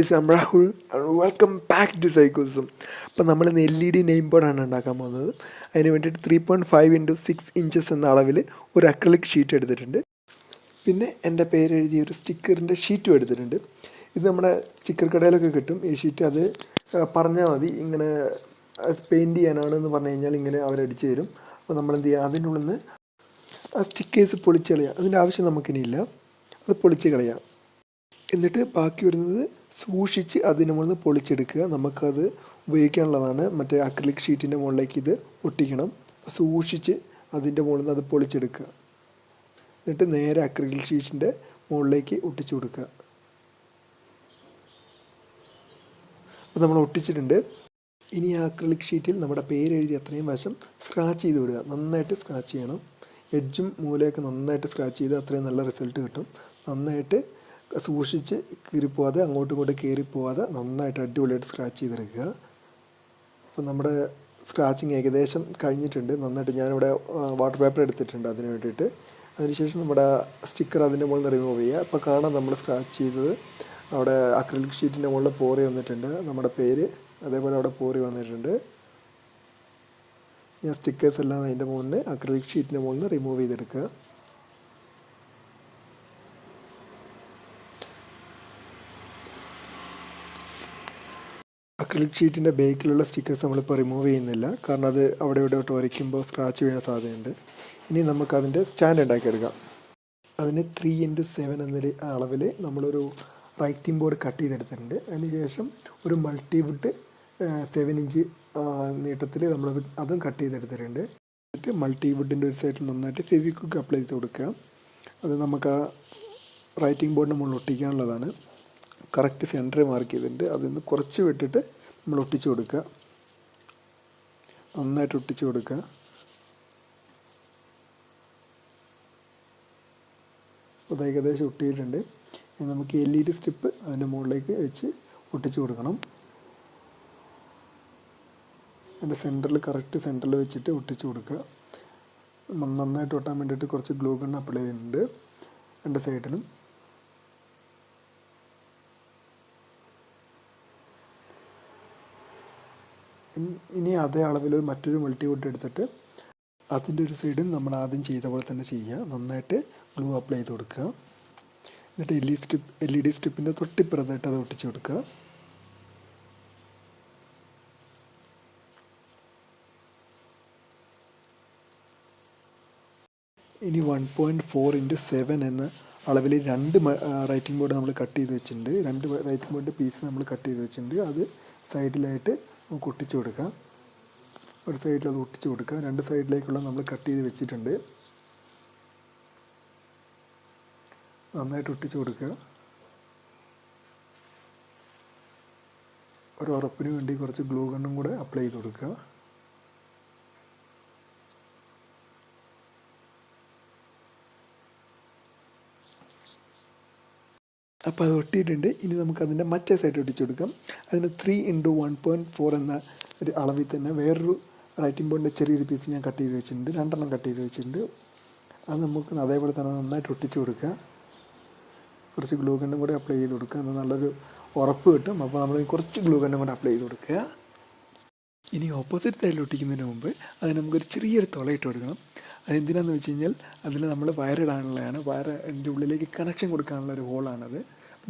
Guys, I'm Rahul and welcome back to Psychosom. അപ്പോൾ നമ്മൾ LED name ബോർഡാണ് ഉണ്ടാക്കാൻ പോകുന്നത്. അതിന് വേണ്ടിയിട്ട് 3.5x6 എന്ന അളവിൽ ഒരു അക്രിലിക് ഷീറ്റ് എടുത്തിട്ടുണ്ട്. പിന്നെ എൻ്റെ പേര് എഴുതിയ ഒരു സ്റ്റിക്കറിൻ്റെ ഷീറ്റും എടുത്തിട്ടുണ്ട്. ഇത് നമ്മുടെ സ്റ്റിക്കർ കടയിലൊക്കെ കിട്ടും ഈ ഷീറ്റ്. അത് പറഞ്ഞാൽ മതി, ഇങ്ങനെ പെയിൻറ്റ് ചെയ്യാനാണെന്ന് പറഞ്ഞു കഴിഞ്ഞാൽ ഇങ്ങനെ അവരടിച്ചു തരും. അപ്പോൾ നമ്മളെന്ത് ചെയ്യുക, അതിൻ്റെ ഉള്ളിൽ നിന്ന് ആ സ്റ്റിക്കേഴ്സ് പൊളിച്ച് കളയാം. അതിൻ്റെ ആവശ്യം നമുക്കിനിയില്ല, അത് പൊളിച്ച് കളയാം. എന്നിട്ട് ബാക്കി വരുന്നത് സൂക്ഷിച്ച് അതിന് മുകളിൽ പൊളിച്ചെടുക്കുക. നമുക്കത് ഉപയോഗിക്കാനുള്ളതാണ്. മറ്റേ അക്രിലിക് ഷീറ്റിൻ്റെ മുകളിലേക്ക് ഇത് ഒട്ടിക്കണം. സൂക്ഷിച്ച് അതിൻ്റെ മുകളിൽ നിന്ന് അത് പൊളിച്ചെടുക്കുക. എന്നിട്ട് നേരെ അക്രിലിക് ഷീറ്റിൻ്റെ മുകളിലേക്ക് ഒട്ടിച്ചു കൊടുക്കുക. അപ്പോൾ നമ്മൾ ഒട്ടിച്ചിട്ടുണ്ട്. ഇനി ആ അക്രിലിക് ഷീറ്റിൽ നമ്മുടെ പേരെഴുതി അത്രയും വശം സ്ക്രാച്ച് ചെയ്ത് വിടുക. നന്നായിട്ട് സ്ക്രാച്ച് ചെയ്യണം. എഡ്ജും മൂലയൊക്കെ നന്നായിട്ട് സ്ക്രാച്ച് ചെയ്ത് അത്രയും നല്ല റിസൾട്ട് കിട്ടും. നന്നായിട്ട് സൂക്ഷിച്ച് കീറിപ്പോവാതെ, അങ്ങോട്ടും ഇങ്ങോട്ടും കീറിപ്പോവാതെ നന്നായിട്ട് അടിപൊളിയായിട്ട് സ്ക്രാച്ച് ചെയ്തെടുക്കുക. അപ്പോൾ നമ്മുടെ സ്ക്രാച്ചിങ് ഏകദേശം കഴിഞ്ഞിട്ടുണ്ട്. നന്നായിട്ട് ഞാനിവിടെ വാട്ടർ പേപ്പർ എടുത്തിട്ടുണ്ട് അതിന് വേണ്ടിയിട്ട്. അതിനുശേഷം നമ്മുടെ സ്റ്റിക്കർ അതിൻ്റെ മുകളിൽ നിന്ന് റിമൂവ് ചെയ്യുക. അപ്പോൾ കാണാം നമ്മൾ സ്ക്രാച്ച് ചെയ്തത് അവിടെ അക്രിലിക് ഷീറ്റിൻ്റെ മുകളിൽ പോറി വന്നിട്ടുണ്ട്, നമ്മുടെ പേര് അതേപോലെ അവിടെ പോറി വന്നിട്ടുണ്ട്. ഞാൻ സ്റ്റിക്കേഴ്സ് എല്ലാം അതിൻ്റെ മുകളിൽ അക്രിലിക് ഷീറ്റിൻ്റെ മുകളിൽ നിന്ന് റിമൂവ് ചെയ്തെടുക്കുക. അക്രിലിക് ഷീറ്റിൻ്റെ ബേക്കിലുള്ള സ്റ്റിക്കേഴ്സ് നമ്മളിപ്പോൾ റിമൂവ് ചെയ്യുന്നില്ല, കാരണം അത് അവിടെ ഇവിടെയോട്ട് വരയ്ക്കുമ്പോൾ സ്ക്രാച്ച് വീഴാൻ സാധ്യതയുണ്ട്. ഇനി നമുക്കതിൻ്റെ സ്റ്റാൻഡ് ഉണ്ടാക്കിയെടുക്കാം. അതിന് 3x7 എന്നൊരു അളവിൽ നമ്മളൊരു റൈറ്റിംഗ് ബോർഡ് കട്ട് ചെയ്തെടുത്തിട്ടുണ്ട്. അതിനുശേഷം ഒരു മൾട്ടിവുഡ് 7 ഇഞ്ച് നീട്ടത്തിൽ അതും കട്ട് ചെയ്തെടുത്തിട്ടുണ്ട്. എന്നിട്ട് മൾട്ടിവുഡിൻ്റെ ഒരു സൈഡിൽ നന്നായിട്ട് ഫെവിക്വിക്ക് അപ്ലൈ ചെയ്ത് കൊടുക്കുക. അത് നമുക്ക് ആ റൈറ്റിംഗ് ബോർഡിന് മുകളിൽ ഒട്ടിക്കാനുള്ളതാണ്. കറക്റ്റ് സെൻറ്റർ മാർക്ക് ചെയ്തിട്ടുണ്ട്. അതിൽ നിന്ന് കുറച്ച് വിട്ടിട്ട് നമ്മൾ ഒട്ടിച്ചു കൊടുക്കുക. നന്നായിട്ട് ഒട്ടിച്ചു കൊടുക്കുക. അത് ഏകദേശം ഒട്ടിയിട്ടുണ്ട്. ഇനി നമുക്ക് LED സ്ട്രിപ്പ് അതിൻ്റെ മുകളിലേക്ക് വെച്ച് ഒട്ടിച്ചു കൊടുക്കണം. അതിൻ്റെ സെൻറ്ററിൽ, കറക്റ്റ് സെൻറ്ററിൽ വെച്ചിട്ട് ഒട്ടിച്ചു കൊടുക്കുക. നന്നായിട്ട് ഒട്ടാൻ വേണ്ടിയിട്ട് കുറച്ച് ഗ്ലൂ ഗൺ അപ്ലൈ ചെയ്യുന്നുണ്ട് രണ്ട് സൈഡിലും. ഇനി അതേ അളവിൽ മറ്റൊരു മൾട്ടിവുഡ് എടുത്തിട്ട് അതിൻ്റെ ഒരു സൈഡിൽ നമ്മൾ ആദ്യം ചെയ്ത പോലെ തന്നെ ചെയ്യുക. നന്നായിട്ട് ഗ്ലൂ അപ്ലൈ ചെയ്ത് കൊടുക്കുക. എന്നിട്ട് LED സ്ട്രിപ്പിൻ്റെ തൊട്ടിപ്പുറത്തായിട്ട് അത് ഒട്ടിച്ച് കൊടുക്കുക. ഇനി 1.4x7 എന്ന അളവിൽ 2 റൈറ്റിംഗ് ബോർഡ് നമ്മൾ കട്ട് ചെയ്ത് വെച്ചിട്ടുണ്ട്. 2 റൈറ്റിംഗ് ബോർഡ് പീസ് നമ്മൾ കട്ട് ചെയ്ത് വെച്ചിട്ടുണ്ട്. അത് സൈഡിലായിട്ട് നമുക്ക് ഒട്ടിച്ചു കൊടുക്കാം. ഒരു സൈഡിൽ അത് ഒട്ടിച്ചു കൊടുക്കുക. 2 സൈഡിലേക്കുള്ള നമ്മൾ കട്ട് ചെയ്ത് വെച്ചിട്ടുണ്ട്. നന്നായിട്ട് ഒട്ടിച്ചു കൊടുക്കുക. ഒരു ഉറപ്പിന് വേണ്ടി കുറച്ച് ഗ്ലൂ ഗണ്ണും കൂടെ അപ്ലൈ ചെയ്ത് കൊടുക്കുക. അപ്പോൾ അത് ഒട്ടിയിട്ടുണ്ട്. ഇനി നമുക്കതിൻ്റെ മറ്റേ സൈഡ് ഒട്ടിച്ചു കൊടുക്കാം. അതിന് 3x1.4 എന്ന ഒരു അളവിൽ തന്നെ വേറൊരു റൈറ്റിംഗ് ബോർഡിൻ്റെ ചെറിയൊരു പീസ് ഞാൻ കട്ട് ചെയ്ത് വെച്ചിട്ടുണ്ട്. 2 എണ്ണം കട്ട് ചെയ്ത് വെച്ചിട്ടുണ്ട്. അത് നമുക്ക് അതേപോലെ തന്നെ നന്നായിട്ട് ഒട്ടിച്ചു കൊടുക്കുക. കുറച്ച് ഗ്ലൂ ഗണ്ണും കൂടെ അപ്ലൈ ചെയ്ത് കൊടുക്കുക. എന്നാൽ നല്ലൊരു ഉറപ്പ് കിട്ടും. അപ്പോൾ നമ്മൾ കുറച്ച് ഗ്ലൂ ഗണ്ണും കൂടെ അപ്ലൈ ചെയ്ത് കൊടുക്കുക. ഇനി ഓപ്പോസിറ്റ് സൈഡിൽ ഒട്ടിക്കുന്നതിന് മുമ്പ് അതിന് നമുക്കൊരു ചെറിയൊരു തുളയിട്ട് കൊടുക്കണം. അതെന്തിനാണെന്ന് വെച്ച് കഴിഞ്ഞാൽ അതിൽ നമ്മൾ വയറിടാനുള്ളതാണ്. അതിൻ്റെ ഉള്ളിലേക്ക് കണക്ഷൻ കൊടുക്കാനുള്ള ഒരു ഹോളാണത്.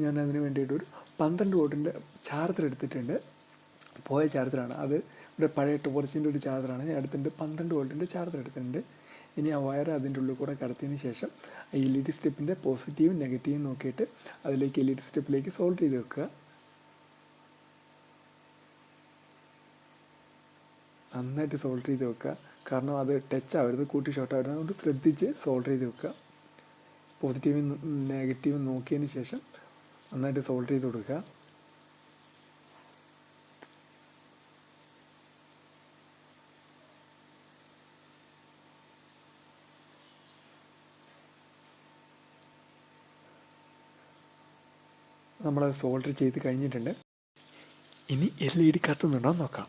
ഞാൻ അതിന് വേണ്ടിയിട്ടൊരു 12 വോൾട്ടിൻ്റെ ചാർജർ എടുത്തിട്ടുണ്ട്. പോയ ചാർജറാണ് അത്. ഇവിടെ പഴയ ടോർച്ചിൻ്റെ ഒരു ചാർജറാണ് ഞാൻ എടുത്തിട്ടുണ്ട്. 12 വോൾട്ടിൻ്റെ ചാർജർ എടുത്തിട്ടുണ്ട്. ഇനി ആ വയർ അതിൻ്റെ ഉള്ളിൽ കൂടെ കടത്തിയതിന് ശേഷം LED സ്ട്രിപ്പിൻ്റെ പോസിറ്റീവും നെഗറ്റീവും നോക്കിയിട്ട് അതിലേക്ക് LED സ്ട്രിപ്പിലേക്ക് സോൾഡർ ചെയ്ത് വെക്കുക. നന്നായിട്ട് സോൾഡർ ചെയ്ത് വെക്കുക. കാരണം അത് ടച്ച് ആവരുത്, കൂട്ടി ഷോർട്ട് ആവരുത്. അതുകൊണ്ട് ശ്രദ്ധിച്ച് സോൾഡർ ചെയ്ത് വെക്കുക. പോസിറ്റീവും നെഗറ്റീവും നോക്കിയതിന് ശേഷം നന്നായിട്ട് സോൾഡർ ചെയ്ത് കൊടുക്കുക. നമ്മളത് സോൾഡർ ചെയ്ത് കഴിഞ്ഞിട്ടുണ്ട്. ഇനി LED കത്തുന്നുണ്ടോ നോക്കാം.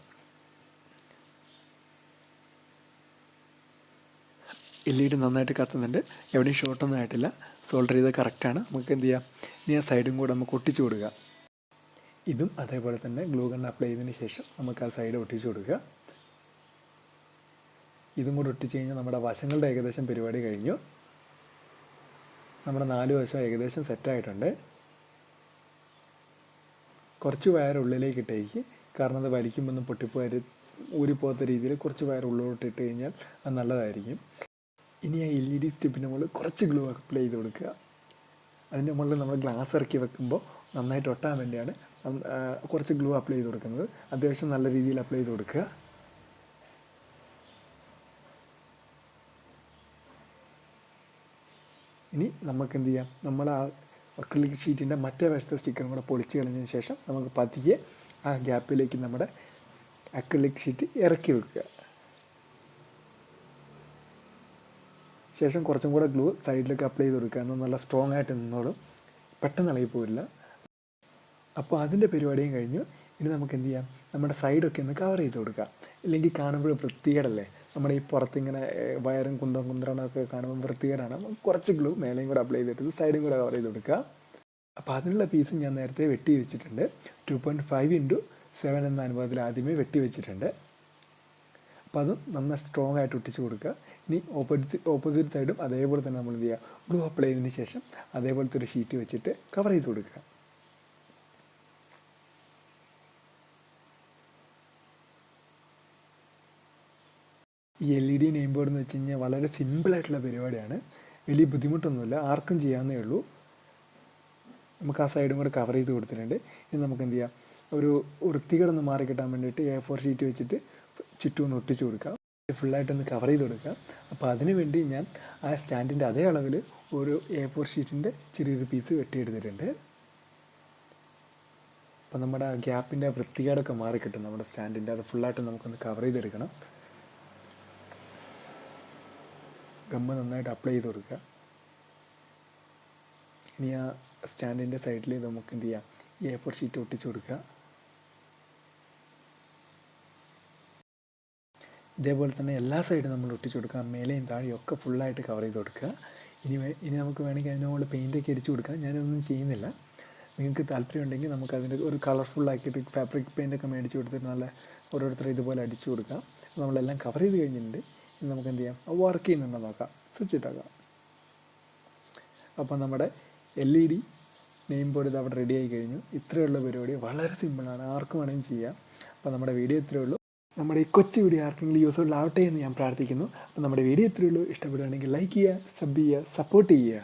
LED നന്നായിട്ട് കത്തുന്നുണ്ട്. എവിടെയും ഷോർട്ടൊന്നും ആയിട്ടില്ല. സോൾഡർ ചെയ്ത് കറക്റ്റാണ്. നമുക്ക് എന്ത് ചെയ്യാം, ഇനി ആ സൈഡും കൂടെ നമുക്ക് ഒട്ടിച്ചു കൊടുക്കുക. ഇതും അതേപോലെ തന്നെ ഗ്ലൂ ഗൺ അപ്ലൈ ചെയ്തതിന് ശേഷം നമുക്ക് ആ സൈഡ് ഒട്ടിച്ചു കൊടുക്കുക. ഇതും കൂടെ ഒട്ടിച്ച് കഴിഞ്ഞാൽ നമ്മുടെ വശങ്ങളുടെ ഏകദേശം പരിപാടി കഴിഞ്ഞു. നമ്മുടെ 4 വശം ഏകദേശം സെറ്റായിട്ടുണ്ട്. കുറച്ച് വയർ ഉള്ളിലേക്ക് ഇട്ടേക്ക്, കാരണം അത് വലിക്കുമ്പോൾ ഒന്നും പൊട്ടിപ്പോയി ഊരിപ്പോകാത്ത രീതിയിൽ കുറച്ച് വയർ ഉള്ളിലോട്ട് ഇട്ട് കഴിഞ്ഞാൽ അത് നല്ലതായിരിക്കും. ഇനി ആ LED സ്ട്രിപ്പിൻ്റെ മുകളിൽ കുറച്ച് ഗ്ലൂ അപ്ലൈ ചെയ്ത് കൊടുക്കുക. അതിൻ്റെ മുകളിൽ നമ്മൾ ഗ്ലാസ് ഇറക്കി വെക്കുമ്പോൾ നന്നായിട്ട് ഒട്ടാൻ വേണ്ടിയാണ് കുറച്ച് ഗ്ലൂ അപ്ലൈ ചെയ്ത് കൊടുക്കുന്നത്. അത്യാവശ്യം നല്ല രീതിയിൽ അപ്ലൈ ചെയ്ത് കൊടുക്കുക. ഇനി നമുക്ക് എന്ത് ചെയ്യാം, നമ്മൾ ആ അക്രിലിക് ഷീറ്റിൻ്റെ മറ്റേ വശത്തെ സ്റ്റിക്കറും കൂടെ പൊളിച്ച് കളഞ്ഞതിന് ശേഷം നമുക്ക് പതിയെ ആ ഗ്യാപ്പിലേക്ക് നമ്മുടെ അക്രിലിക് ഷീറ്റ് ഇറക്കി വെക്കുക. ശേഷം കുറച്ചും കൂടെ ഗ്ലൂ സൈഡിലേക്ക് അപ്ലൈ ചെയ്ത് കൊടുക്കുക. എന്നാൽ നല്ല സ്ട്രോങ് ആയിട്ട് നിന്നോളും, പെട്ടെന്ന് ഇളകി പോരില്ല. അപ്പോൾ അതിൻ്റെ പരിപാടിയും കഴിഞ്ഞു. ഇനി നമുക്ക് എന്ത് ചെയ്യാം, നമ്മുടെ സൈഡൊക്കെ ഒന്ന് കവർ ചെയ്ത് കൊടുക്കാം. ഇല്ലെങ്കിൽ കാണുമ്പോൾ വൃത്തികേടല്ലേ, നമ്മുടെ ഈ പുറത്തിങ്ങനെ വയറും കുന്തറണമൊക്കെ കാണുമ്പോൾ വൃത്തികേടാണ്. കുറച്ച് ഗ്ലൂ മേലെയും കൂടെ അപ്ലൈ ചെയ്തിട്ട് സൈഡും കൂടെ കവർ ചെയ്ത് കൊടുക്കുക. അപ്പോൾ അതിനുള്ള പീസ് ഞാൻ നേരത്തെ വെട്ടി വെച്ചിട്ടുണ്ട്. 2.5 x 7 എന്ന അനുപാതത്തിൽ ആദ്യമേ വെട്ടി വെച്ചിട്ടുണ്ട്. അപ്പോൾ അതും നന്നായി സ്ട്രോങ് ആയിട്ട് ഒട്ടിച്ച് കൊടുക്കുക. ഇനി ഓപ്പോസിറ്റ് സൈഡും അതേപോലെ തന്നെ നമ്മൾ എന്ത് ചെയ്യുക, ഗ്ലൂ അപ്ലൈ ചെയ്തതിന് ശേഷം അതേപോലത്തെ ഒരു ഷീറ്റ് വെച്ചിട്ട് കവർ ചെയ്ത് കൊടുക്കുക. ഈ LED നെയിം ബോർഡ് എന്ന് വെച്ച് കഴിഞ്ഞാൽ വളരെ സിമ്പിളായിട്ടുള്ള പരിപാടിയാണ്. വലിയ ബുദ്ധിമുട്ടൊന്നുമില്ല, ആർക്കും ചെയ്യാവുന്നേ ഉള്ളൂ. നമുക്ക് ആ സൈഡും കൂടെ കവർ ചെയ്ത് കൊടുത്തിട്ടുണ്ട്. ഇനി നമുക്ക് എന്ത് ചെയ്യാം, ഒരു വൃത്തികേടൊന്ന് മാറി കിട്ടാൻ വേണ്ടിയിട്ട് A4 ഷീറ്റ് വെച്ചിട്ട് ചുറ്റും ഒന്ന് ഒട്ടിച്ച് കൊടുക്കാം. ഫുള്ളായിട്ടൊന്ന് കവർ ചെയ്ത് കൊടുക്കാം. അപ്പോൾ അതിന് വേണ്ടി ഞാൻ ആ സ്റ്റാൻഡിൻ്റെ അതേ അളവിൽ ഒരു A4 ഷീറ്റിൻ്റെ ചെറിയൊരു പീസ് വെട്ടിയെടുത്തിട്ടുണ്ട്. അപ്പോൾ നമ്മുടെ ആ ഗ്യാപ്പിൻ്റെ വൃത്തികേടൊക്കെ മാറി കിട്ടും നമ്മുടെ സ്റ്റാൻഡിൻ്റെ. അത് ഫുള്ളായിട്ട് നമുക്കൊന്ന് കവർ ചെയ്തെടുക്കണം. ഗമ്മ് നന്നായിട്ട് അപ്ലൈ ചെയ്ത് കൊടുക്കുക. ഇനി ആ സ്റ്റാൻഡിൻ്റെ സൈഡിൽ നമുക്ക് എന്ത് ചെയ്യാം, A4 ഷീറ്റ് ഒട്ടിച്ച് കൊടുക്കുക. ഇതേപോലെ തന്നെ എല്ലാ സൈഡും നമ്മൾ ഒട്ടിച്ച് കൊടുക്കുക. മേലെയും താഴെയും ഒക്കെ ഫുള്ളായിട്ട് കവർ ചെയ്ത് കൊടുക്കുക. ഇനി നമുക്ക് വേണമെങ്കിൽ അതിന് മുകളിൽ പെയിൻ്റൊക്കെ അടിച്ചു കൊടുക്കാം. ഞാനതൊന്നും ചെയ്യുന്നില്ല. നിങ്ങൾക്ക് താല്പര്യമുണ്ടെങ്കിൽ നമുക്ക് അതിൻ്റെ ഒരു കളർഫുള്ളാക്കിയിട്ട് ഫാബ്രിക് പെയിൻ്റൊക്കെ മേടിച്ച് കൊടുത്തിട്ട് നല്ല ഓരോരുത്തർ ഇതുപോലെ അടിച്ചു കൊടുക്കാം. നമ്മളെല്ലാം കവർ ചെയ്ത് കഴിഞ്ഞിട്ടുണ്ട്. ഇനി നമുക്ക് എന്ത് ചെയ്യാം, വർക്ക് ചെയ്യുന്നുണ്ടോ നോക്കാം. സ്വിച്ച് ഇട്ടാക്കാം. അപ്പോൾ നമ്മുടെ LED നെയിം ബോർഡ് ഇത് അവിടെ റെഡി ആയി കഴിഞ്ഞു. ഇത്രയുള്ള പരിപാടി വളരെ സിമ്പിളാണ്, ആർക്കും വേണമെങ്കിൽ ചെയ്യാം. അപ്പോൾ നമ്മുടെ വീഡിയോ ഇത്രയേ ഉള്ളൂ. നമ്മുടെ ഈ കൊച്ചു വീഡിയോ ആർക്കെങ്കിലും യൂസ്ഫുൾ ആവട്ടെ എന്ന് ഞാൻ പ്രാർത്ഥിക്കുന്നു. അപ്പോൾ നമ്മുടെ വീഡിയോ ഇത്രയേ ഉള്ളൂ. ഇഷ്ടപ്പെടുകയാണെങ്കിൽ ലൈക്ക് ചെയ്യുക, സബ് ചെയ്യുക, സപ്പോർട്ട് ചെയ്യുക.